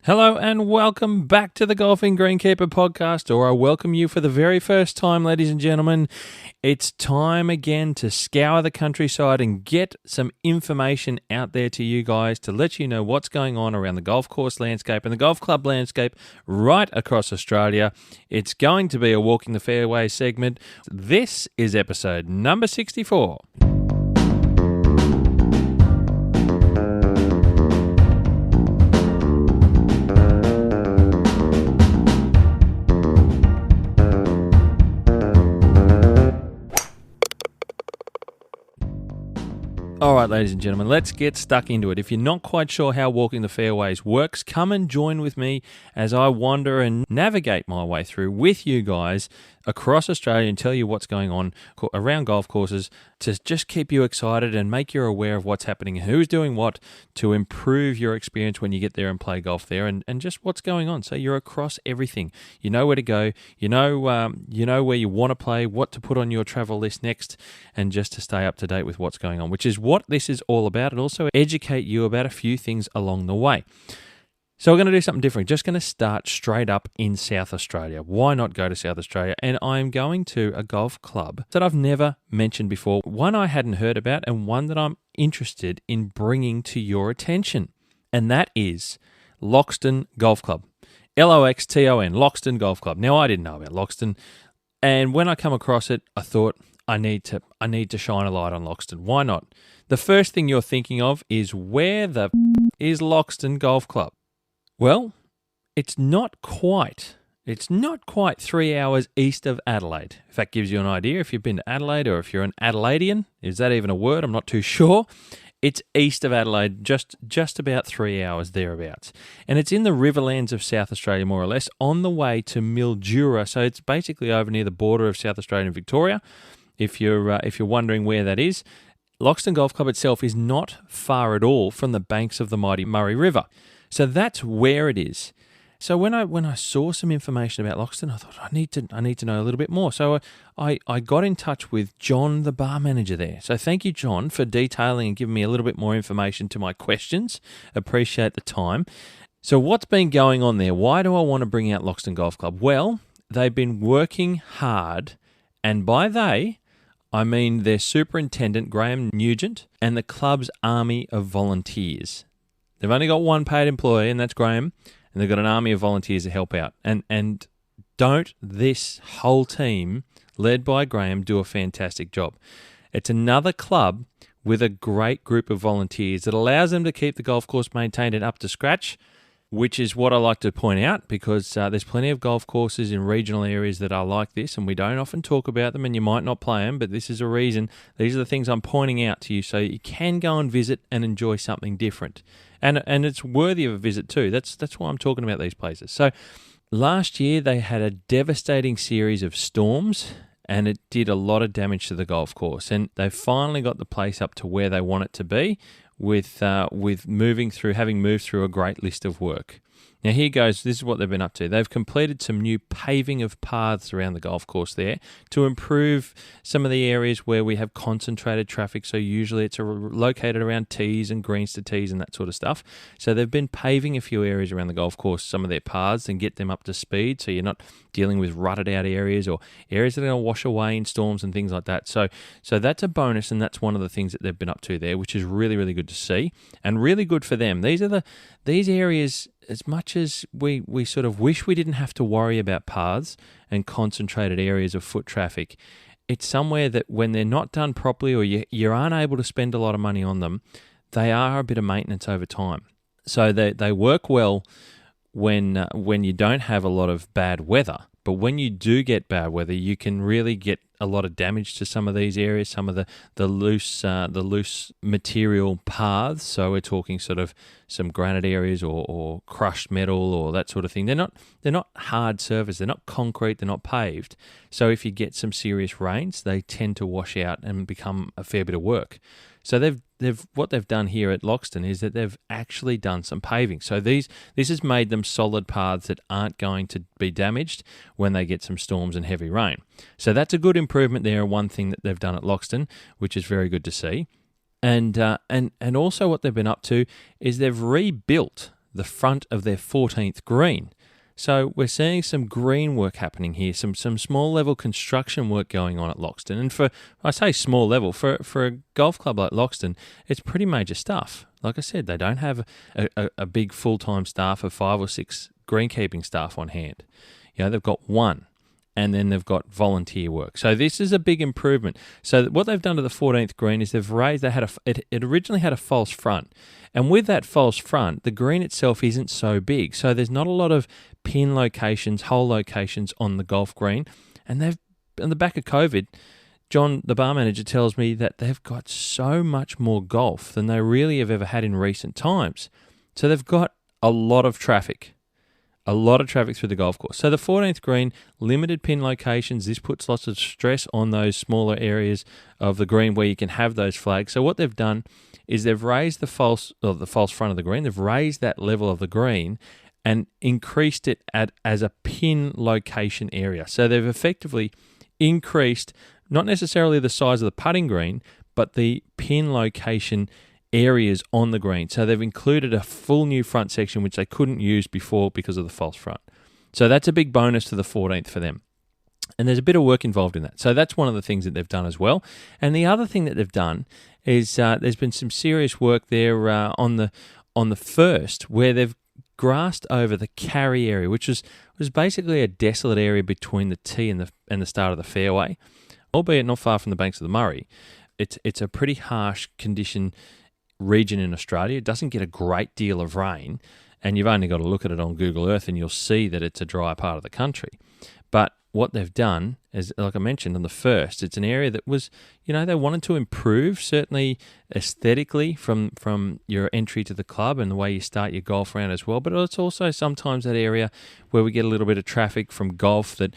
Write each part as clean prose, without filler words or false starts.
Hello and welcome back to the Golfing Greenkeeper podcast, or I welcome you for the very first time, ladies and gentlemen. It's time again to scour the countryside and get some information out there to you guys to let you know what's going on around the golf course landscape and the golf club landscape right across Australia. It's going to be a Walking the Fairways segment. This is episode number 64. All right, ladies and gentlemen, let's get stuck into it. If you're not quite sure how Walking the Fairways works, come and join with me as I wander and navigate my way through with you guys across Australia and tell you what's going on around golf courses to just keep you excited and make you aware of what's happening and who's doing what to improve your experience when you get there and play golf there and just what's going on. So you're across everything. You know where to go. You know where you want to play, what to put on your travel list next, and just to stay up to date with what's going on, which is what this is all about, and also educate you about a few things along the way. So we're going to do something different. Just going to start straight up in South Australia. Why not go to South Australia? And I'm going to a golf club that I've never mentioned before, one I hadn't heard about and one that I'm interested in bringing to your attention. And that is Loxton Golf Club. Loxton, Loxton Golf Club. Now, I didn't know about Loxton, and when I come across it, I thought I need to shine a light on Loxton. Why not? The first thing you're thinking of is, where the is Loxton Golf Club? Well, it's not quite 3 hours east of Adelaide. If that gives you an idea, if you've been to Adelaide or if you're an Adelaidean, is that even a word? I'm not too sure. It's east of Adelaide, just about 3 hours thereabouts. And it's in the Riverlands of South Australia, more or less, on the way to Mildura. So it's basically over near the border of South Australia and Victoria. If you're wondering where that is, Loxton Golf Club itself is not far at all from the banks of the mighty Murray River. So that's where it is. So when I saw some information about Loxton, I thought I need to know a little bit more. So I got in touch with John, the bar manager there. So thank you, John, for detailing and giving me a little bit more information to my questions. Appreciate the time. So what's been going on there? Why do I want to bring out Loxton Golf Club? Well, they've been working hard, and by they, I mean their superintendent, Graham Nugent, and the club's army of volunteers. They've only got one paid employee, and that's Graham, and they've got an army of volunteers to help out. And don't this whole team, led by Graham, do a fantastic job? It's another club with a great group of volunteers that allows them to keep the golf course maintained and up to scratch, which is what I like to point out, because there's plenty of golf courses in regional areas that are like this, and we don't often talk about them, and you might not play them, but this is a reason. These are the things I'm pointing out to you so you can go and visit and enjoy something different. And it's worthy of a visit too. That's why I'm talking about these places. So last year they had a devastating series of storms, and it did a lot of damage to the golf course. And they finally got the place up to where they want it to be, with having moved through a great list of work. Now here goes, this is what they've been up to. They've completed some new paving of paths around the golf course there to improve some of the areas where we have concentrated traffic. So usually it's located around tees and greens to tees and that sort of stuff. So they've been paving a few areas around the golf course, some of their paths, and get them up to speed so you're not dealing with rutted out areas or areas that are going to wash away in storms and things like that. So that's a bonus, and that's one of the things that they've been up to there, which is really, really good to see and really good for them. These areas, as much as we sort of wish we didn't have to worry about paths and concentrated areas of foot traffic, it's somewhere that when they're not done properly or you aren't able to spend a lot of money on them, they are a bit of maintenance over time. So they work well when you don't have a lot of bad weather. But when you do get bad weather, you can really get a lot of damage to some of these areas, some of the loose material paths. So we're talking sort of some granite areas or crushed metal or that sort of thing. They're not hard surface. They're not concrete. They're not paved. So if you get some serious rains, they tend to wash out and become a fair bit of work. So what they've done here at Loxton is that they've actually done some paving. So this has made them solid paths that aren't going to be damaged when they get some storms and heavy rain. So that's a good improvement there, one thing that they've done at Loxton, which is very good to see. And also what they've been up to is they've rebuilt the front of their 14th green. So we're seeing some green work happening here, some small level construction work going on at Loxton. And I say small level, for a golf club like Loxton, it's pretty major stuff. Like I said, they don't have a big full-time staff of 5 or 6 greenkeeping staff on hand. They've got one, and then they've got volunteer work. So this is a big improvement. So what they've done to the 14th green is they've raised. It originally had a false front, and with that false front, the green itself isn't so big. So there's not a lot of pin locations, hole locations on the golf green. And they've, on the back of COVID, John, the bar manager, tells me that they've got so much more golf than they really have ever had in recent times. So they've got a lot of traffic. Through the golf course. So the 14th green, limited pin locations. This puts lots of stress on those smaller areas of the green where you can have those flags. So what they've done is they've raised the false front of the green. They've raised that level of the green and increased it as a pin location area. So they've effectively increased not necessarily the size of the putting green, but the pin location areas on the green. So they've included a full new front section, which they couldn't use before because of the false front. So that's a big bonus to the 14th for them. And there's a bit of work involved in that. So that's one of the things that they've done as well. And the other thing that they've done is there's been some serious work there on the first, where they've grassed over the carry area, which was basically a desolate area between the tee and the start of the fairway, albeit not far from the banks of the Murray. It's a pretty harsh condition region in Australia. It doesn't get a great deal of rain, and you've only got to look at it on Google Earth and you'll see that it's a dry part of the country. But what they've done is, like I mentioned on the first, it's an area that was, they wanted to improve, certainly aesthetically from your entry to the club and the way you start your golf round as well. But it's also sometimes that area where we get a little bit of traffic from golf that,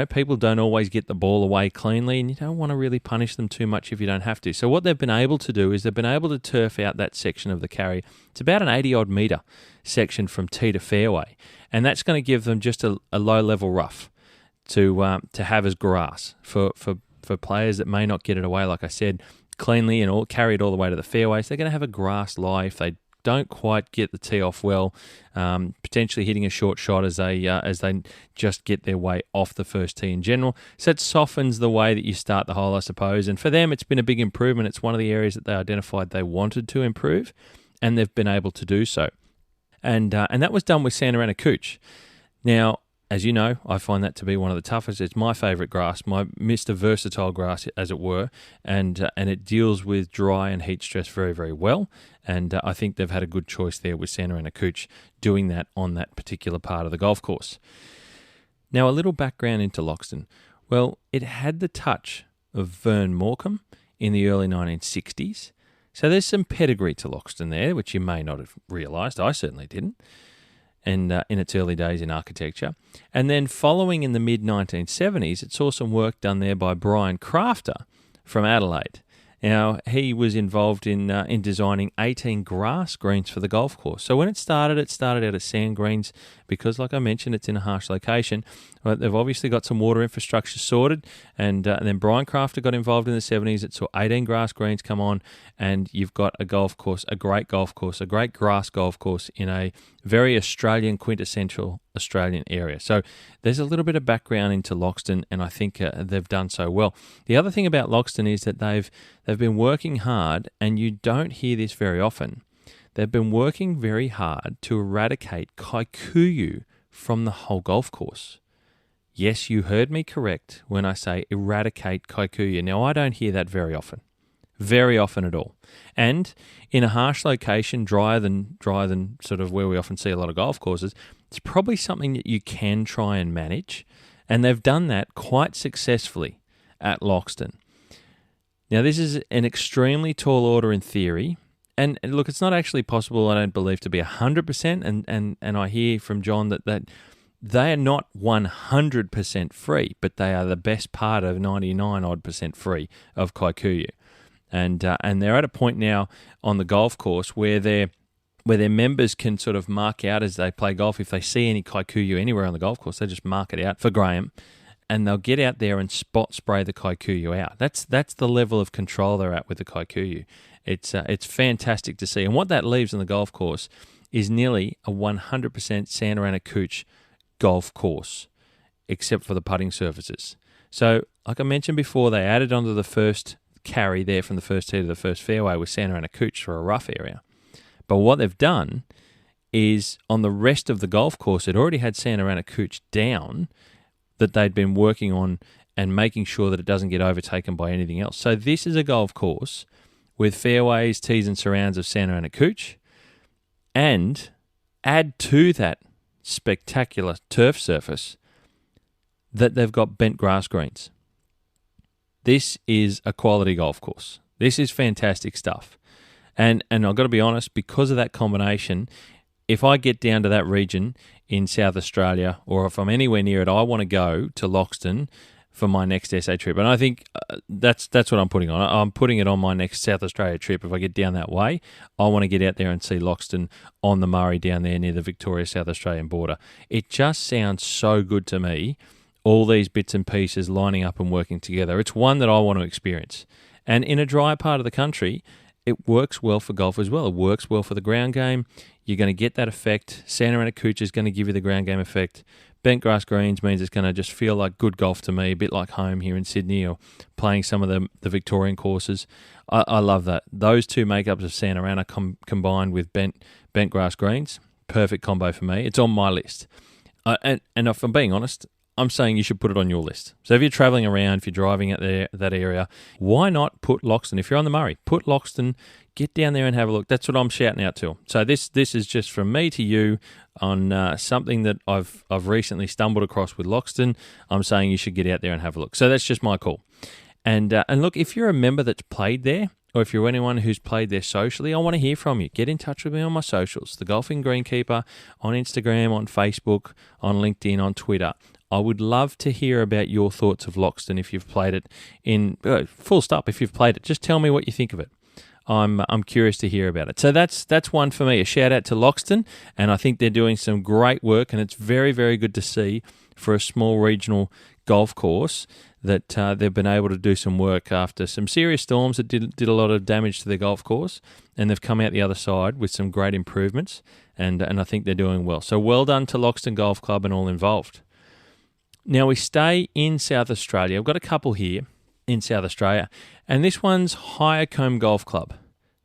people don't always get the ball away cleanly, and you don't want to really punish them too much if you don't have to. So what they've been able to do is they've been able to turf out that section of the carry. It's about an 80-odd metre section from tee to fairway, and that's going to give them just a low-level rough to have as grass for players that may not get it away, like I said, cleanly and carry it all the way to the fairway. So they're going to have a grass lie if they don't quite get the tee off well, potentially hitting a short shot as they just get their way off the first tee in general. So it softens the way that you start the hole, I suppose. And for them, it's been a big improvement. It's one of the areas that they identified they wanted to improve, and they've been able to do so. And that was done with Santa Ana Cooch. Now, as you know, I find that to be one of the toughest. It's my favourite grass, my Mr. Versatile grass, as it were, and it deals with dry and heat stress very, very well. And I think they've had a good choice there with Santa Ana Cooch doing that on that particular part of the golf course. Now, a little background into Loxton. Well, it had the touch of Vern Morecambe in the early 1960s. So there's some pedigree to Loxton there, which you may not have realised. I certainly didn't. And in its early days in architecture. And then following in the mid-1970s, it saw some work done there by Brian Crafter from Adelaide. Now, he was involved in designing 18 grass greens for the golf course. So when it started out as sand greens because, like I mentioned, it's in a harsh location. But they've obviously got some water infrastructure sorted, and then Brian Crafter got involved in the 70s. It saw 18 grass greens come on, and you've got a golf course, a great grass golf course in a very Australian, quintessential Australian area. So there's a little bit of background into Loxton, and I think they've done so well. The other thing about Loxton is that they've been working hard, and you don't hear this very often. They've been working very hard to eradicate kikuyu from the whole golf course. Yes, you heard me correct when I say eradicate kikuyu. Now, I don't hear that very often at all. And in a harsh location, drier than sort of where we often see a lot of golf courses, it's probably something that you can try and manage. And they've done that quite successfully at Loxton. Now, this is an extremely tall order in theory. And look, it's not actually possible, I don't believe, to be 100%. And I hear from John that they are not 100% free, but they are the best part of 99% free of kikuyu. And they're at a point now on the golf course where their members can sort of mark out as they play golf. If they see any kikuyu anywhere on the golf course, they just mark it out for Graham, and they'll get out there and spot spray the kikuyu out. That's the level of control they're at with the kikuyu. It's fantastic to see. And what that leaves on the golf course is nearly a 100% Santa Ana Cooch golf course, except for the putting surfaces. So, like I mentioned before, they added onto the first carry there from the first tee to the first fairway with Santa Ana Cooch for a rough area. But what they've done is on the rest of the golf course, it already had Santa Ana Cooch down that they'd been working on and making sure that it doesn't get overtaken by anything else. So this is a golf course with fairways, tees and surrounds of Santa Ana Cooch, and add to that spectacular turf surface that they've got bent grass greens. This is a quality golf course. This is fantastic stuff. And I've got to be honest, because of that combination, if I get down to that region in South Australia, or if I'm anywhere near it, I want to go to Loxton for my next SA trip. And I think that's what I'm putting on. I'm putting it on my next South Australia trip. If I get down that way, I want to get out there and see Loxton on the Murray down there near the Victoria-South Australian border. It just sounds so good to me, all these bits and pieces lining up and working together. It's one that I want to experience. And in a dry part of the country, it works well for golf as well. It works well for the ground game. You're going to get that effect. Santa Ana Cooch is going to give you the ground game effect. Bent grass greens means it's going to just feel like good golf to me, a bit like home here in Sydney or playing some of the Victorian courses. I love that. Those two makeups of Santa Ana combined with bent grass greens, perfect combo for me. It's on my list. And if I'm being honest, I'm saying you should put it on your list. So if you're travelling around, if you're driving at that area, why not put Loxton? If you're on the Murray, put Loxton, get down there and have a look. That's what I'm shouting out to. So this is just from me to you on something that I've recently stumbled across with Loxton. I'm saying you should get out there and have a look. So that's just my call. And look, if you're a member that's played there, or if you're anyone who's played there socially, I want to hear from you. Get in touch with me on my socials, The Golfing Greenkeeper, on Instagram, on Facebook, on LinkedIn, on Twitter. I would love to hear about your thoughts of Loxton if you've played it in full stop. If you've played it, just tell me what you think of it. I'm curious to hear about it. So that's one for me. A shout out to Loxton, and I think they're doing some great work, and it's very, very good to see for a small regional golf course that they've been able to do some work after some serious storms that did a lot of damage to their golf course, and they've come out the other side with some great improvements, and I think they're doing well. So well done to Loxton Golf Club and all involved. Now we stay in South Australia. I've got a couple here in South Australia, and this one's Hyacombe Golf Club.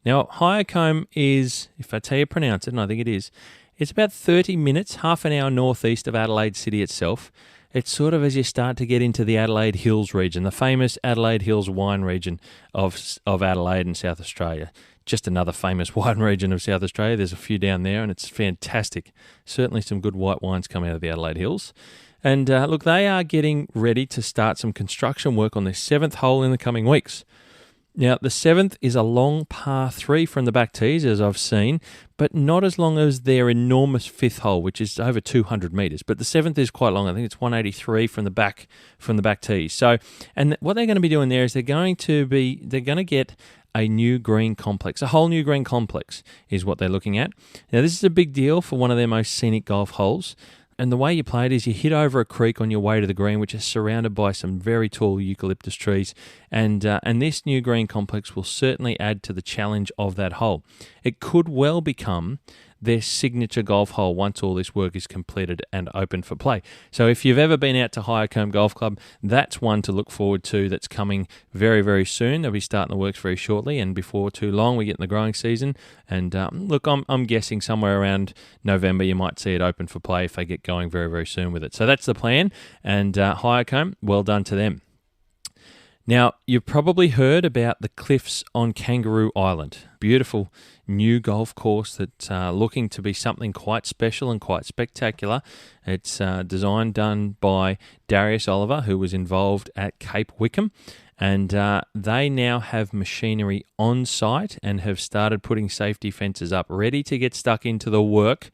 Now Hyacombe is, if I tell you pronounce it, and I think it is, it's about 30 minutes, half an hour northeast of Adelaide City itself. It's sort of as you start to get into the Adelaide Hills region, the famous Adelaide Hills wine region of Adelaide and South Australia. Just another famous wine region of South Australia. There's a few down there, and it's fantastic. Certainly some good white wines coming out of the Adelaide Hills. And look, they are getting ready to start some construction work on their 7th hole in the coming weeks. Now, the 7th is a long par 3 from the back tees, as I've seen, but not as long as their enormous 5th hole, which is over 200 metres. But the 7th is quite long. I think it's 183 from the back tees. So, and what they're going to be doing there is they're going to get a new green complex. A whole new green complex is what they're looking at. Now, this is a big deal for one of their most scenic golf holes. And the way you play it is you hit over a creek on your way to the green, which is surrounded by some very tall eucalyptus trees. And this new green complex will certainly add to the challenge of that hole. It could well become their signature golf hole once all this work is completed and open for play. So if you've ever been out to Hyacombe Golf Club, that's one to look forward to that's coming very, very soon. They'll be starting the works very shortly, and before too long we get in the growing season. And look, I'm guessing somewhere around November you might see it open for play if they get going very, very soon with it. So that's the plan, and Hyacombe, well done to them. Now, you've probably heard about the cliffs on Kangaroo Island. Beautiful new golf course that's looking to be something quite special and quite spectacular. It's done by Darius Oliver, who was involved at Cape Wickham. And they now have machinery on site and have started putting safety fences up, ready to get stuck into the work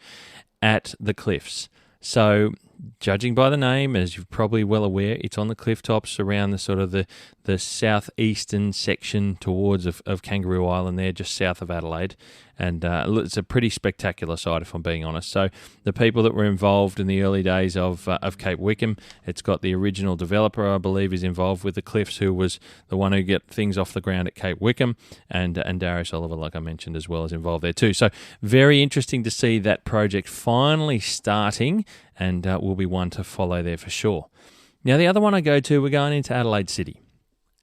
at the cliffs. So, judging by the name, as you're probably well aware, it's on the cliff tops around the sort of the southeastern section towards of Kangaroo Island there, just south of Adelaide. and it's a pretty spectacular site, if I'm being honest. So the people that were involved in the early days of Cape Wickham, it's got the original developer, I believe, is involved with the Cliffs, who was the one who got things off the ground at Cape Wickham, and Darius Oliver, like I mentioned, as well, is involved there too. So very interesting to see that project finally starting, and will be one to follow there for sure. Now, the other one I go to, we're going into Adelaide City.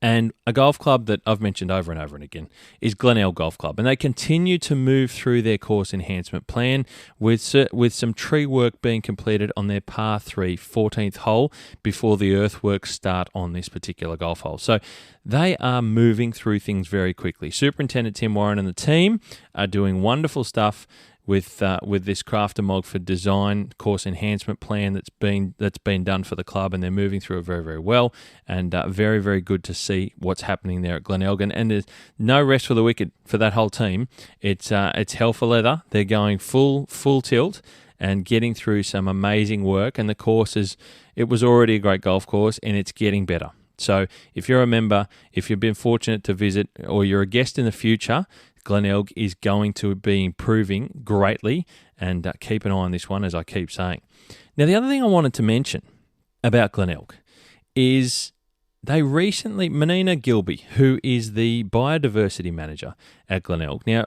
And a golf club that I've mentioned over and over and again is Glenelg Golf Club. And they continue to move through their course enhancement plan with some tree work being completed on their par 3 14th hole before the earthworks start on this particular golf hole. So they are moving through things very quickly. Superintendent Tim Warren and the team are doing wonderful stuff with this Craft and Mogford design course enhancement plan that's been done for the club, and they're moving through it very, very well, and very, very good to see what's happening there at Glenelg. And there's no rest for the wicked for that whole team. It's hell for leather. They're going full tilt and getting through some amazing work, and the course it was already a great golf course, and it's getting better. So if you're a member, if you've been fortunate to visit, or you're a guest in the future, Glenelg is going to be improving greatly, and keep an eye on this one, as I keep saying. Now, the other thing I wanted to mention about Glenelg is they recently, Menina Gilby, who is the biodiversity manager at Glenelg. Now,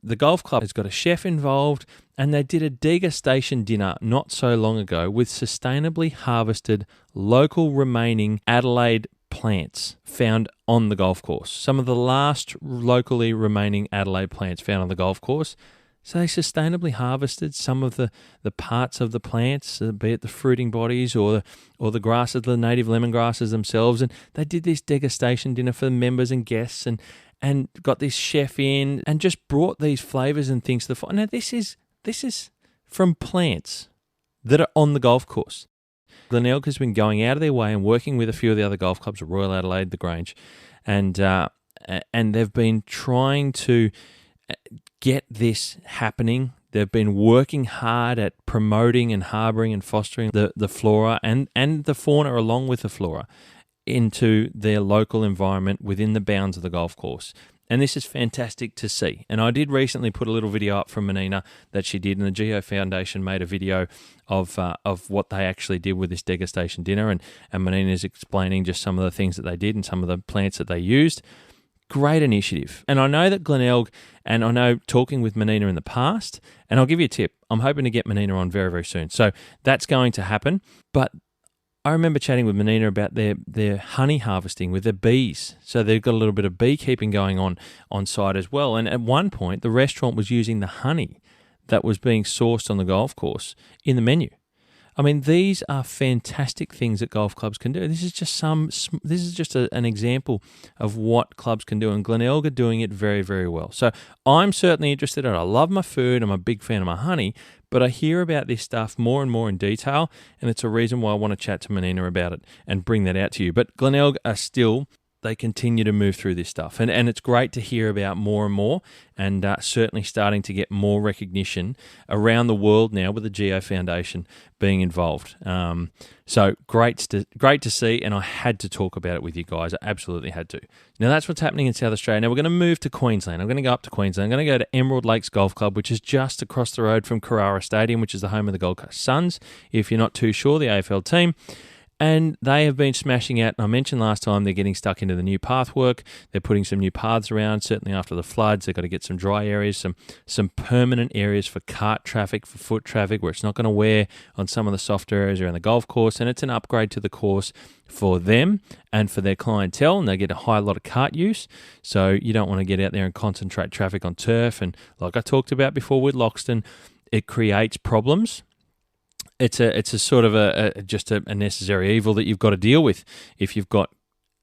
the golf club has got a chef involved, and they did a degustation dinner not so long ago with sustainably harvested local remaining Adelaide plants found on the golf course. Some of the last locally remaining Adelaide plants found on the golf course. So they sustainably harvested some of the parts of the plants, be it the fruiting bodies or the grasses, the native lemongrasses themselves. And they did this degustation dinner for the members and guests, and got this chef in and just brought these flavours and things to the fire. Now, this is from plants that are on the golf course. Glenelg has been going out of their way and working with a few of the other golf clubs, Royal Adelaide, the Grange, and they've been trying to get this happening. They've been working hard at promoting and harbouring and fostering the flora and the fauna along with the flora into their local environment within the bounds of the golf course. And this is fantastic to see. And I did recently put a little video up from Menina that she did, and the Geo Foundation made a video of what they actually did with this degustation dinner, and Menina is explaining just some of the things that they did and some of the plants that they used. Great initiative. And I know that Glenelg, and I know talking with Menina in the past, and I'll give you a tip, I'm hoping to get Menina on very, very soon. So that's going to happen. But I remember chatting with Menina about their honey harvesting with their bees. So they've got a little bit of beekeeping going on site as well. And at one point, the restaurant was using the honey that was being sourced on the golf course in the menu. I mean, these are fantastic things that golf clubs can do. This is just an example of what clubs can do, and Glenelg are doing it very, very well. So I'm certainly interested, and I love my food. I'm a big fan of my honey, but I hear about this stuff more and more in detail, and it's a reason why I want to chat to Menina about it and bring that out to you. But Glenelg are still, they continue to move through this stuff, and it's great to hear about more and more, and certainly starting to get more recognition around the world now with the Geo Foundation being involved. So great to see, and I had to talk about it with you guys. I absolutely had to. Now, that's what's happening in South Australia. Now, we're going to move to Queensland. I'm going to go up to Queensland. I'm going to go to Emerald Lakes Golf Club, which is just across the road from Carrara Stadium, which is the home of the Gold Coast Suns, if you're not too sure, the AFL team. And they have been smashing out. I mentioned last time they're getting stuck into the new path work. They're putting some new paths around, certainly after the floods. They've got to get some dry areas, some permanent areas for cart traffic, for foot traffic, where it's not going to wear on some of the softer areas around the golf course. And it's an upgrade to the course for them and for their clientele, and they get a lot of cart use. So you don't want to get out there and concentrate traffic on turf. And like I talked about before with Loxton, it creates problems. It's a sort of just a necessary evil that you've got to deal with if you've got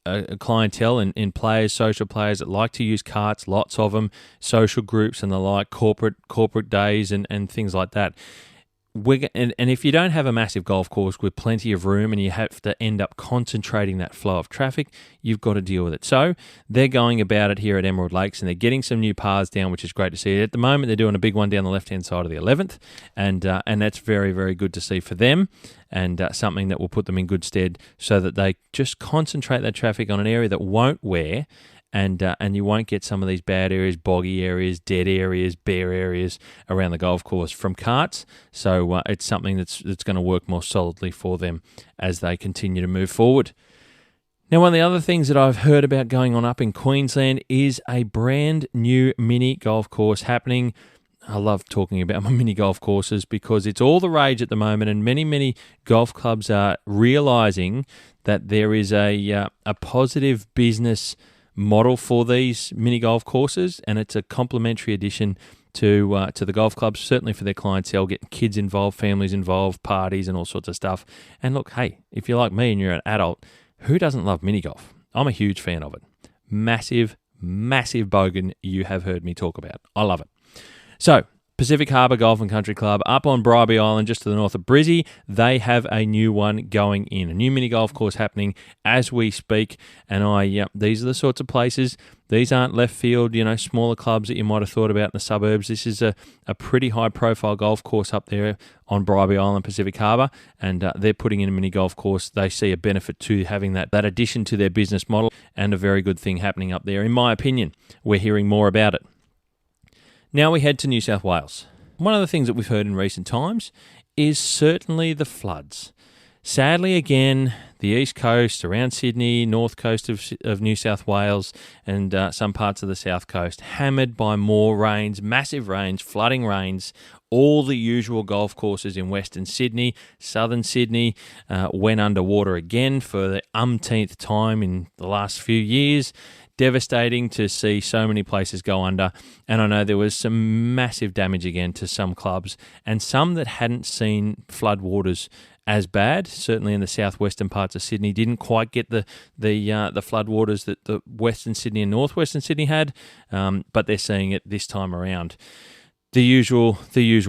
a clientele and players, social players that like to use carts, lots of them, social groups and the like, corporate days and things like that. And if you don't have a massive golf course with plenty of room and you have to end up concentrating that flow of traffic, you've got to deal with it. So they're going about it here at Emerald Lakes, and they're getting some new paths down, which is great to see. At the moment, they're doing a big one down the left-hand side of the 11th, and that's very, very good to see for them, and something that will put them in good stead so that they just concentrate that traffic on an area that won't wear and you won't get some of these bad areas, boggy areas, dead areas, bare areas around the golf course from carts. So it's something that's going to work more solidly for them as they continue to move forward. Now, one of the other things that I've heard about going on up in Queensland is a brand new mini golf course happening. I love talking about my mini golf courses because it's all the rage at the moment, and many golf clubs are realising that there is a positive business model for these mini golf courses, and it's a complementary addition to the golf clubs, certainly for their clientele, getting kids involved, families involved, parties and all sorts of stuff. And look, hey, if you're like me and you're an adult, who doesn't love mini golf? I'm a huge fan of it. Massive bogan you have heard me talk about. I love it. So, Pacific Harbour Golf and Country Club up on Bribie Island, just to the north of Brizzy, they have a new one going in, a new mini golf course happening as we speak. And these are the sorts of places. These aren't left field, smaller clubs that you might have thought about in the suburbs. This is a pretty high-profile golf course up there on Bribie Island, Pacific Harbour, and they're putting in a mini golf course. They see a benefit to having that addition to their business model, and a very good thing happening up there, in my opinion. We're hearing more about it. Now we head to New South Wales. One of the things that we've heard in recent times is certainly the floods. Sadly, again, the east coast, around Sydney, north coast of New South Wales, and some parts of the south coast, hammered by more rains, massive rains, flooding rains. All the usual golf courses in Western Sydney, Southern Sydney went underwater again for the umpteenth time in the last few years. Devastating to see so many places go under, and I know there was some massive damage again to some clubs, and some that hadn't seen floodwaters as bad, certainly in the southwestern parts of Sydney, didn't quite get the floodwaters that the Western Sydney and northwestern Sydney had, but they're seeing it this time around. The usual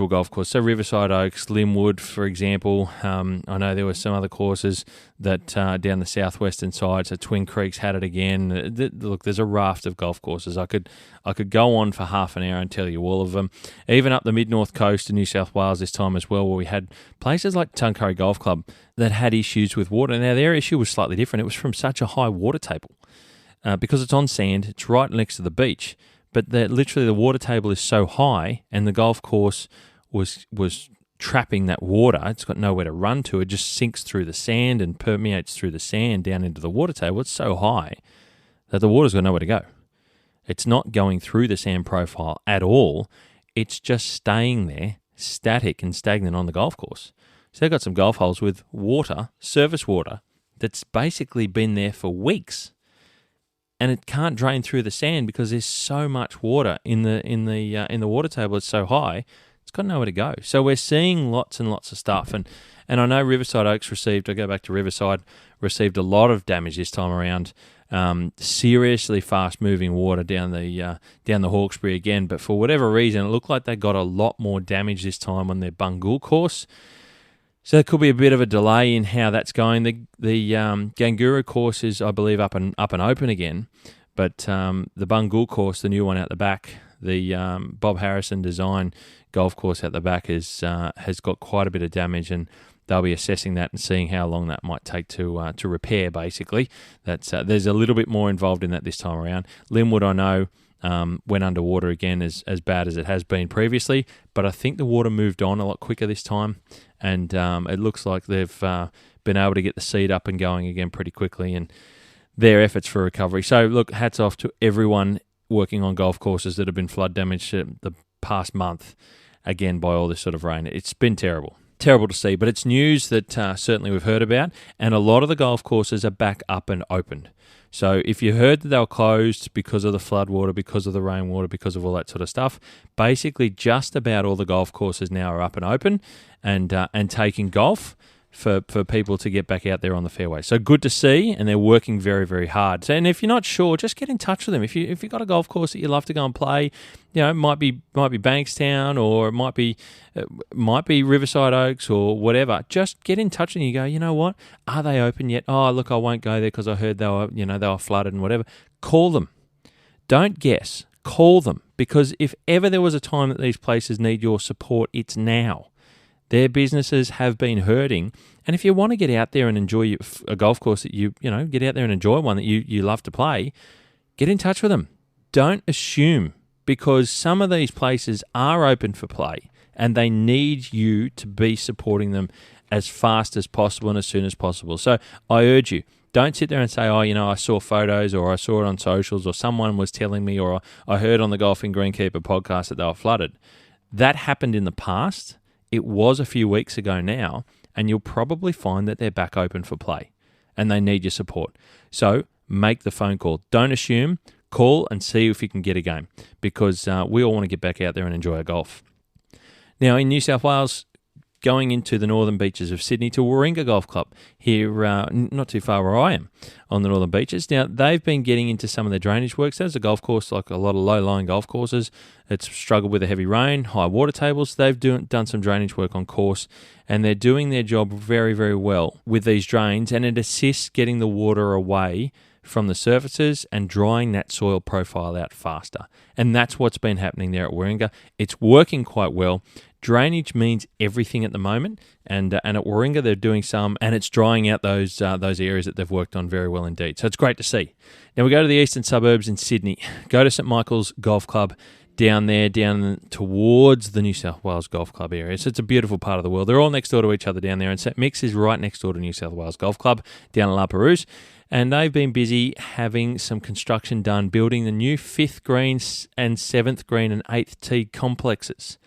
golf course. So Riverside Oaks, Linwood, for example. I know there were some other courses that down the southwestern side. So Twin Creeks had it again. Look, there's a raft of golf courses. I could go on for half an hour and tell you all of them. Even up the mid-north coast of New South Wales this time as well, where we had places like Tuncurry Golf Club that had issues with water. Now their issue was slightly different. It was from such a high water table. Because it's on sand, it's right next to the beach. But literally the water table is so high, and the golf course was trapping that water. It's got nowhere to run to. It just sinks through the sand and permeates through the sand down into the water table. It's so high that the water's got nowhere to go. It's not going through the sand profile at all. It's just staying there, static and stagnant on the golf course. So they've got some golf holes with water, surface water, that's basically been there for weeks. And it can't drain through the sand because there's so much water in the water table. It's so high, it's got nowhere to go. So we're seeing lots and lots of stuff. And I know Riverside Oaks received a lot of damage this time around. Seriously fast moving water down the Hawkesbury again. But for whatever reason, it looked like they got a lot more damage this time on their Bungool course. So there could be a bit of a delay in how that's going. The Ganguru course is, I believe, up and open again, but the Bungool course, the new one out the back, the Bob Harrison design golf course out the back has got quite a bit of damage, and they'll be assessing that and seeing how long that might take to repair. Basically, there's a little bit more involved in that this time around. Linwood, I know, went underwater again as bad as it has been previously, but I think the water moved on a lot quicker this time, and it looks like they've been able to get the seed up and going again pretty quickly, and their efforts for recovery. So look, hats off to everyone working on golf courses that have been flood damaged the past month, again, by all this sort of rain. It's been terrible to see, but it's news that certainly we've heard about, and a lot of the golf courses are back up and opened. So if you heard that they were closed because of the floodwater, because of the rainwater, because of all that sort of stuff, basically just about all the golf courses now are up and open and taking golf for people to get back out there on the fairway. So good to see, and they're working very, very hard. So, and if you're not sure, just get in touch with them. If you've got a golf course that you love to go and play, it might be Bankstown, or it might be Riverside Oaks or whatever. Just get in touch and you go, you know what? Are they open yet? Oh, look, I won't go there because I heard they were flooded and whatever. Call them. Don't guess. Call them, because if ever there was a time that these places need your support, it's now. Their businesses have been hurting, and if you want to get out there and enjoy a golf course that you get out there and enjoy one that you love to play, get in touch with them. Don't assume, because some of these places are open for play and they need you to be supporting them as fast as possible and as soon as possible. So I urge you, don't sit there and say, I saw photos or I saw it on socials or someone was telling me or I heard on the Golfing Greenkeeper podcast that they were flooded. That happened in the past. It was a few weeks ago now, and you'll probably find that they're back open for play and they need your support. So make the phone call. Don't assume. Call and see if you can get a game, because we all want to get back out there and enjoy our golf. Now, in New South Wales, going into the northern beaches of Sydney to Warringah Golf Club here, not too far where I am, on the northern beaches. Now, they've been getting into some of their drainage works. There's a golf course, like a lot of low-lying golf courses. It's struggled with a heavy rain, high water tables. They've done some drainage work on course, and they're doing their job very, very well with these drains, and it assists getting the water away from the surfaces and drying that soil profile out faster. And that's what's been happening there at Warringah. It's working quite well. Drainage means everything at the moment, and at Warringah they're doing some, and it's drying out those areas that they've worked on very well indeed. So it's great to see. Now we go to the eastern suburbs in Sydney. Go to St Michael's Golf Club down towards the New South Wales Golf Club area. So it's a beautiful part of the world. They're all next door to each other down there, and St Mick's is right next door to New South Wales Golf Club down in La Perouse. And they've been busy having some construction done, building the new 5th green and 7th green and 8th tee complexes.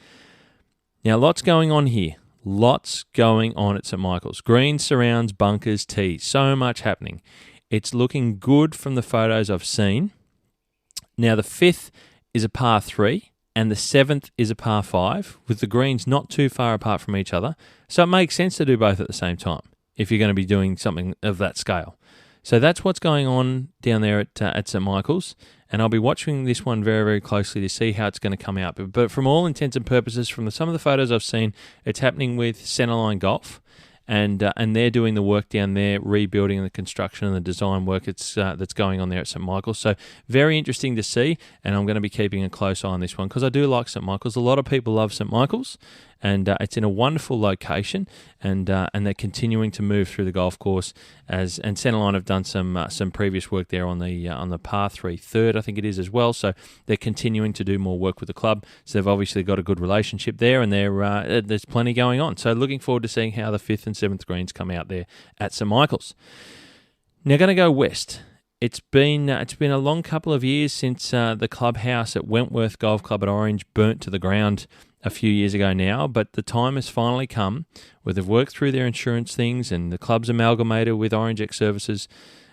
Now, lots going on here. Lots going on at St Michael's. Greens, surrounds, bunkers, tees. So much happening. It's looking good from the photos I've seen. Now, the 5th is a par 3 and the 7th is a par 5, with the greens not too far apart from each other. So it makes sense to do both at the same time if you're going to be doing something of that scale. So that's what's going on down there at St Michael's, and I'll be watching this one very, very closely to see how it's going to come out. But from all intents and purposes, from some of the photos I've seen, it's happening with Centerline Golf, and they're doing the work down there, rebuilding the construction and the design work that's going on there at St Michael's. So very interesting to see, and I'm going to be keeping a close eye on this one because I do like St Michael's. A lot of people love St Michael's, and it's in a wonderful location, and they're continuing to move through the golf course and Centerline have done some previous work there on the par 3 third, I think it is as well. So they're continuing to do more work with the club. So they've obviously got a good relationship there, and there's plenty going on. So looking forward to seeing how the 5th and 7th greens come out there at St Michael's. Now going to go west. It's been a long couple of years since the clubhouse at Wentworth Golf Club at Orange burnt to the ground a few years ago now, but the time has finally come where they've worked through their insurance things and the club's amalgamated with Orange X Services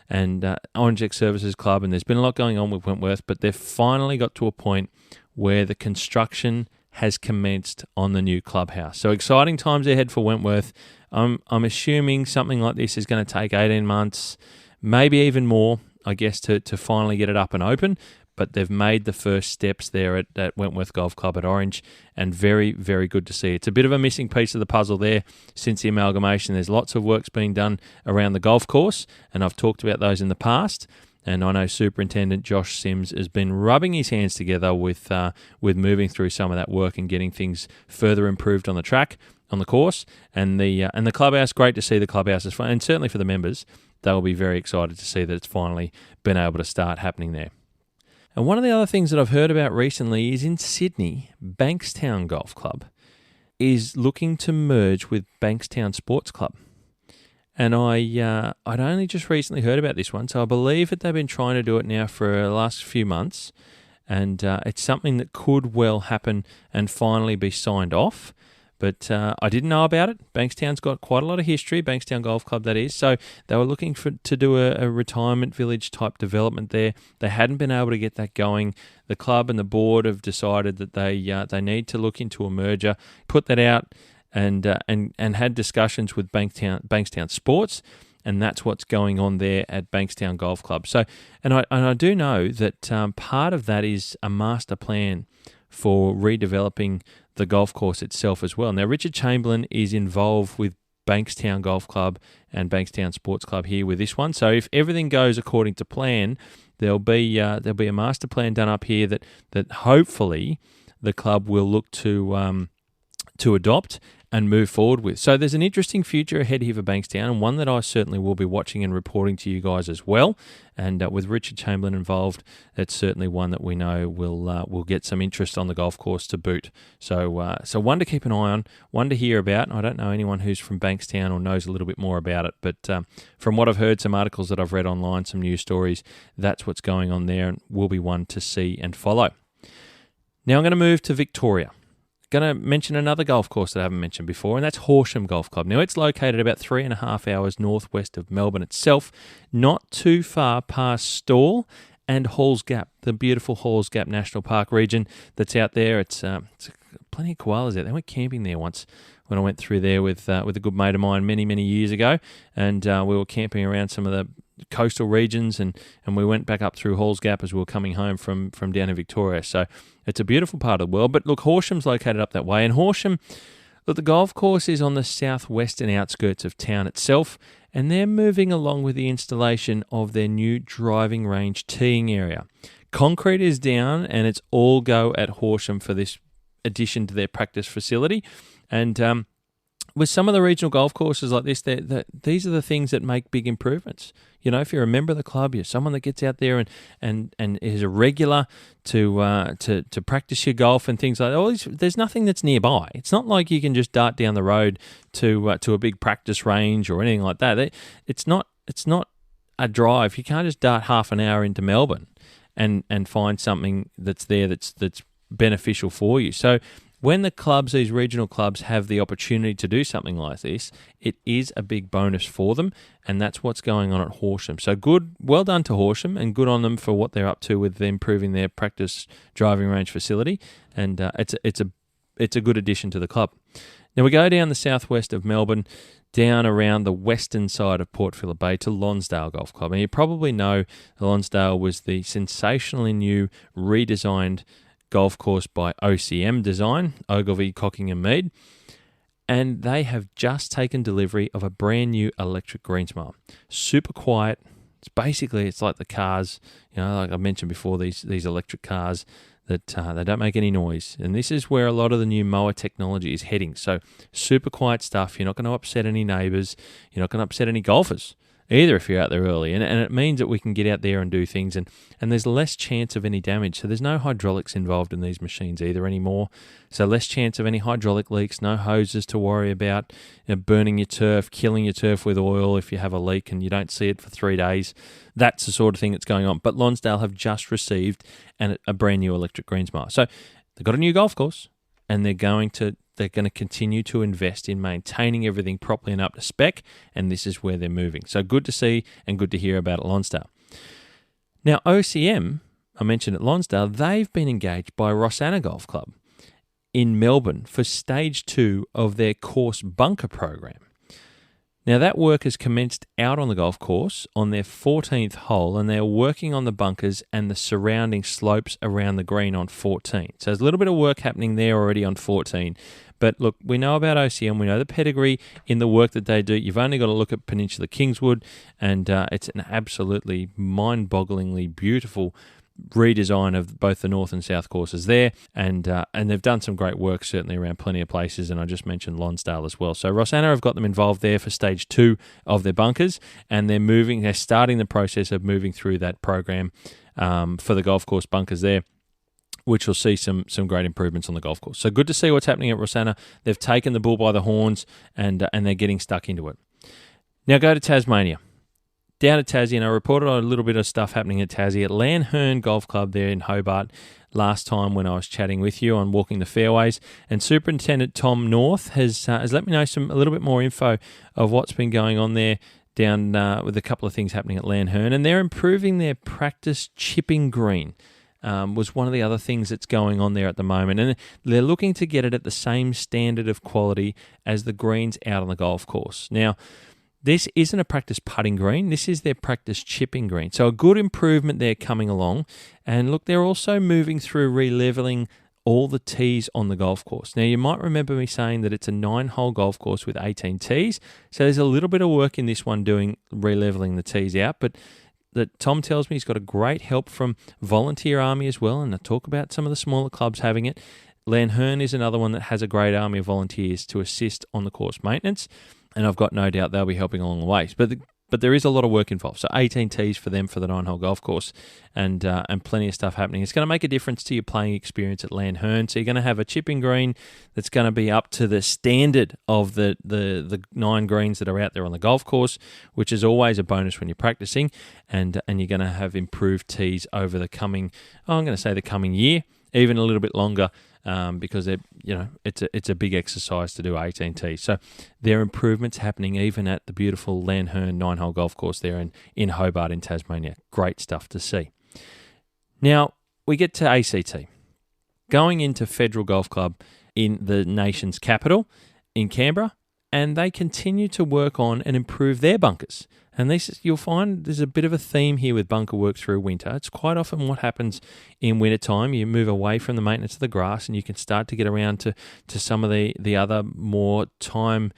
and Orange X Services Club, and there's been a lot going on with Wentworth, but they've finally got to a point where the construction has commenced on the new clubhouse. So exciting times ahead for Wentworth. I'm assuming something like this is going to take 18 months, maybe even more, I guess, to finally get it up and open. But they've made the first steps there at Wentworth Golf Club at Orange, and very, very good to see. It's a bit of a missing piece of the puzzle there since the amalgamation. There's lots of work's being done around the golf course, and I've talked about those in the past. And I know Superintendent Josh Sims has been rubbing his hands together with moving through some of that work and getting things further improved on the track, on the course, and the clubhouse. Great to see the clubhouse, and certainly for the members, they'll be very excited to see that it's finally been able to start happening there. And one of the other things that I've heard about recently is in Sydney, Bankstown Golf Club is looking to merge with Bankstown Sports Club. And I'd only just recently heard about this one, so I believe that they've been trying to do it now for the last few months, and it's something that could well happen and finally be signed off. But I didn't know about it. Bankstown's got quite a lot of history, Bankstown Golf Club that is. So they were looking to do a retirement village type development there. They hadn't been able to get that going. The club and the board have decided that they need to look into a merger, put that out, and had discussions with Bankstown Sports, and that's what's going on there at Bankstown Golf Club. So, and I do know that part of that is a master plan for redeveloping the golf course itself as well. Now, Richard Chamberlain is involved with Bankstown Golf Club and Bankstown Sports Club here with this one. So if everything goes according to plan, there'll be a master plan done up here that hopefully the club will look to adopt and move forward with. So there's an interesting future ahead here for Bankstown, and one that I certainly will be watching and reporting to you guys as well. And with Richard Chamberlain involved, it's certainly one that we know will get some interest on the golf course to boot. So one to keep an eye on, one to hear about. I don't know anyone who's from Bankstown or knows a little bit more about it, but from what I've heard, some articles that I've read online, some news stories, that's what's going on there, and will be one to see and follow. Now I'm going to move to Victoria. Going to mention another golf course that I haven't mentioned before, and that's Horsham Golf Club. Now, it's located about 3.5 hours northwest of Melbourne itself, not too far past Stawell and Halls Gap, the beautiful Halls Gap National Park region that's out there. It's plenty of koalas out there. I went camping there once when I went through there with a good mate of mine many, many years ago, and we were camping around some of the coastal regions, and we went back up through Halls Gap as we were coming home from down in Victoria. So it's a beautiful part of the world. But look, Horsham's located up that way, and Horsham, look, the golf course is on the southwestern outskirts of town itself, and they're moving along with the installation of their new driving range teeing area. Concrete is down, and it's all go at Horsham for this addition to their practice facility. And with some of the regional golf courses like this, these are the things that make big improvements. You know, if you're a member of the club, you're someone that gets out there and is a regular to practice your golf and things like that. There's nothing that's nearby. It's not like you can just dart down the road to a big practice range or anything like that. It's not a drive. You can't just dart half an hour into Melbourne and find something that's there that's beneficial for you. So when these regional clubs have the opportunity to do something like this, it is a big bonus for them, and that's what's going on at Horsham. So well done to Horsham, and good on them for what they're up to with improving their practice driving range facility, and it's a good addition to the club. Now we go down the southwest of Melbourne, down around the western side of Port Phillip Bay to Lonsdale Golf Club, and you probably know Lonsdale was the sensationally new redesigned golf course by OCM Design, Ogilvy, Cocking and Mead, and they have just taken delivery of a brand new electric greensmile. Super quiet. It's like the cars, like I mentioned before, these electric cars that they don't make any noise, and this is where a lot of the new mower technology is heading. So super quiet stuff. You're not going to upset any neighbours. You're not going to upset any golfers either if you're out there early, and it means that we can get out there and do things, and there's less chance of any damage. So there's no hydraulics involved in these machines either anymore, so less chance of any hydraulic leaks, no hoses to worry about, burning your turf, killing your turf with oil if you have a leak and you don't see it for 3 days. That's the sort of thing that's going on. But Lonsdale have just received a brand new electric greensmile. So they've got a new golf course, and they're going to continue to invest in maintaining everything properly and up to spec, and this is where they're moving. So good to see and good to hear about at Lonsdale. Now, OCM, I mentioned at Lonsdale, they've been engaged by Rosanna Golf Club in Melbourne for stage 2 of their course bunker program. Now, that work has commenced out on the golf course on their 14th hole, and they're working on the bunkers and the surrounding slopes around the green on 14. So there's a little bit of work happening there already on 14. But look, we know about OCM, we know the pedigree in the work that they do. You've only got to look at Peninsula Kingswood, and it's an absolutely mind-bogglingly beautiful redesign of both the north and south courses there, and they've done some great work certainly around plenty of places, and I just mentioned Lonsdale as well. So Rosanna have got them involved there for stage 2 of their bunkers, and they're starting the process of moving through that program for the golf course bunkers there, which will see some great improvements on the golf course. So good to see what's happening at Rosanna. They've taken the bull by the horns, and they're getting stuck into it. Now go to Tasmania. Down at Tassie, and I reported on a little bit of stuff happening at Tassie at Lanherne Golf Club there in Hobart last time when I was chatting with you on Walking the Fairways. And Superintendent Tom North has let me know a little bit more info of what's been going on there down with a couple of things happening at Lanherne. And they're improving their practice chipping green. Was one of the other things that's going on there at the moment. And they're looking to get it at the same standard of quality as the greens out on the golf course. Now, this isn't a practice putting green. This is their practice chipping green. So a good improvement there coming along. And look, they're also moving through re-leveling all the tees on the golf course. Now, you might remember me saying that it's a 9-hole golf course with 18 tees. So there's a little bit of work in this one doing re-leveling the tees out. But that Tom tells me he's got a great help from Volunteer Army as well. And I talk about some of the smaller clubs having it. Lanherne is another one that has a great army of volunteers to assist on the course maintenance, and I've got no doubt they'll be helping along the way. But there is a lot of work involved. So 18 tees for them for the 9-hole golf course, and plenty of stuff happening. It's going to make a difference to your playing experience at Lanherne. So you're going to have a chipping green that's going to be up to the standard of the 9 greens that are out there on the golf course, which is always a bonus when you're practicing. And you're going to have improved tees over the coming year, even a little bit longer. Because it's a big exercise to do 18 tees. So there are improvements happening even at the beautiful Lanherne 9-hole golf course there in Hobart in Tasmania. Great stuff to see. Now we get to ACT. Going into Federal Golf Club in the nation's capital in Canberra, and they continue to work on and improve their bunkers. And you'll find there's a bit of a theme here with bunker work through winter. It's quite often what happens in winter time. You move away from the maintenance of the grass and you can start to get around to some of the other more time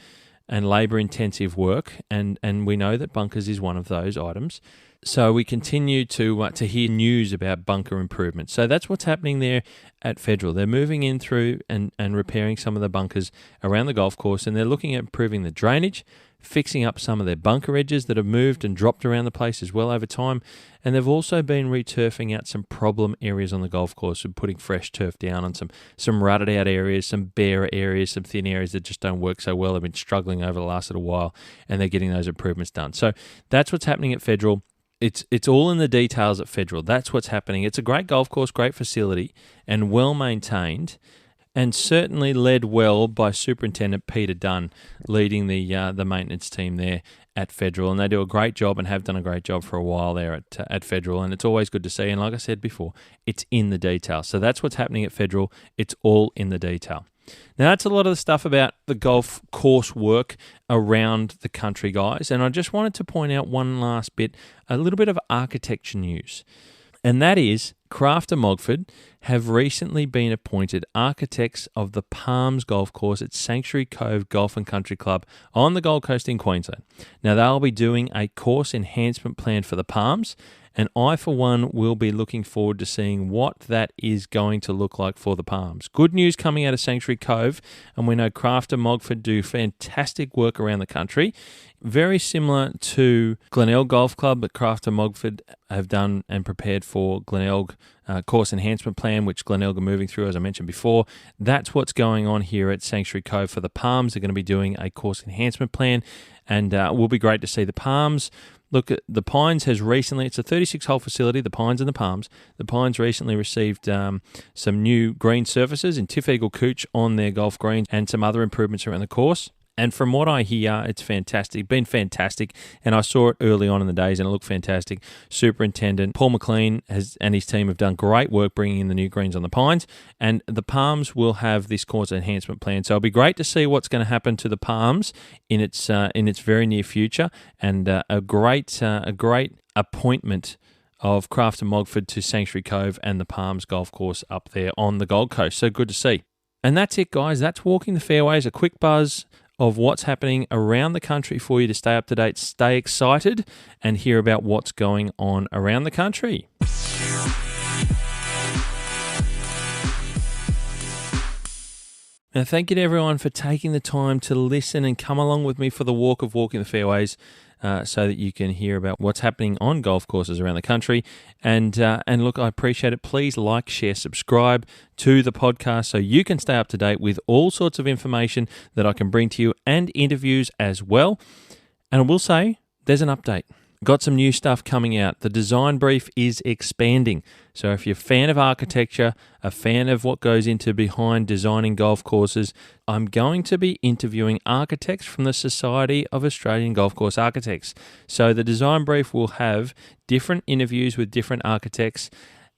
and labour intensive work. And we know that bunkers is one of those items. So we continue to hear news about bunker improvements. So that's what's happening there at Federal. They're moving in through and repairing some of the bunkers around the golf course, and they're looking at improving the drainage, fixing up some of their bunker edges that have moved and dropped around the place as well over time. And they've also been returfing out some problem areas on the golf course and putting fresh turf down on some rutted out areas, some bare areas, some thin areas that just don't work so well. They've been struggling over the last little while, and they're getting those improvements done. So that's what's happening at Federal. It's all in the details at Federal. That's what's happening. It's a great golf course, great facility, and well maintained, and certainly led well by Superintendent Peter Dunn, leading the maintenance team there at Federal. And they do a great job and have done a great job for a while there at Federal. And it's always good to see. And like I said before, it's in the detail. So that's what's happening at Federal. It's all in the detail. Now, that's a lot of the stuff about the golf course work around the country, guys. And I just wanted to point out one last bit, a little bit of architecture news. And that is Craft & Mogford have recently been appointed architects of the Palms Golf Course at Sanctuary Cove Golf and Country Club on the Gold Coast in Queensland. Now, they'll be doing a course enhancement plan for the Palms, and I, for one, will be looking forward to seeing what that is going to look like for the Palms. Good news coming out of Sanctuary Cove, and we know Craft & Mogford do fantastic work around the country. Very similar to Glenelg Golf Club that Craft & Mogford have done and prepared for Glenelg course enhancement plan, which Glenelg are moving through, as I mentioned before. That's what's going on here at Sanctuary Cove for the Palms. They're going to be doing a course enhancement plan, and will be great to see the Palms. Look, the Pines has recently, it's a 36-hole facility, the Pines and the Palms. The Pines recently received some new green surfaces in Tiff Eagle Cooch on their golf greens and some other improvements around the course. And from what I hear, it's fantastic, been fantastic. And I saw it early on in the days and it looked fantastic. Superintendent Paul McLean and his team have done great work bringing in the new greens on the Pines. And the Palms will have this course enhancement plan. So it'll be great to see what's going to happen to the Palms in its very near future. And a great appointment of Craft & Mogford to Sanctuary Cove and the Palms Golf Course up there on the Gold Coast. So good to see. And that's it, guys. That's Walking the Fairways, a quick buzz of what's happening around the country for you to stay up to date, stay excited, and hear about what's going on around the country. Now, thank you to everyone for taking the time to listen and come along with me for the walk of Walking the Fairways, so that you can hear about what's happening on golf courses around the country. And look, I appreciate it. Please like, share, subscribe to the podcast so you can stay up to date with all sorts of information that I can bring to you and interviews as well. And I will say, there's an update. Got some new stuff coming out. The design brief is expanding. So if you're a fan of architecture, a fan of what goes into behind designing golf courses, I'm going to be interviewing architects from the Society of Australian Golf Course Architects. So the design brief will have different interviews with different architects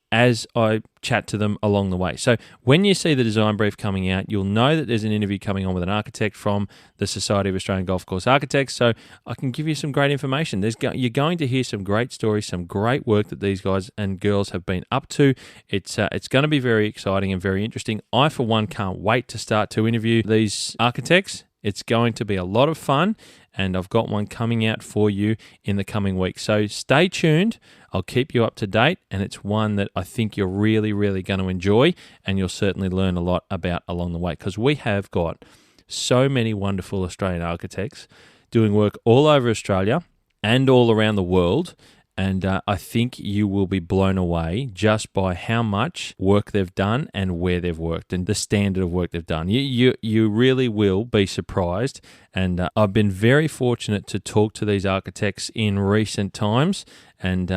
as I chat to them along the way. So when you see the design brief coming out, you'll know that there's an interview coming on with an architect from the Society of Australian Golf Course Architects. So I can give you some great information. You're going to hear some great stories, some great work that these guys and girls have been up to. It's going to be very exciting and very interesting. I, for one, can't wait to start to interview these architects. It's going to be a lot of fun, and I've got one coming out for you in the coming week. So stay tuned. I'll keep you up to date, and it's one that I think you're really, really going to enjoy, and you'll certainly learn a lot about along the way, because we have got so many wonderful Australian architects doing work all over Australia and all around the world. And I think you will be blown away just by how much work they've done and where they've worked and the standard of work they've done. You really will be surprised. And I've been very fortunate to talk to these architects in recent times and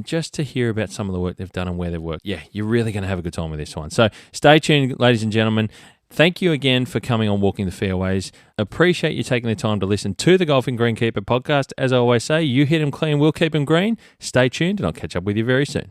just to hear about some of the work they've done and where they've worked. Yeah, you're really going to have a good time with this one. So stay tuned, ladies and gentlemen. Thank you again for coming on Walking the Fairways. Appreciate you taking the time to listen to the Golfing Greenkeeper podcast. As I always say, you hit them clean, we'll keep them green. Stay tuned, and I'll catch up with you very soon.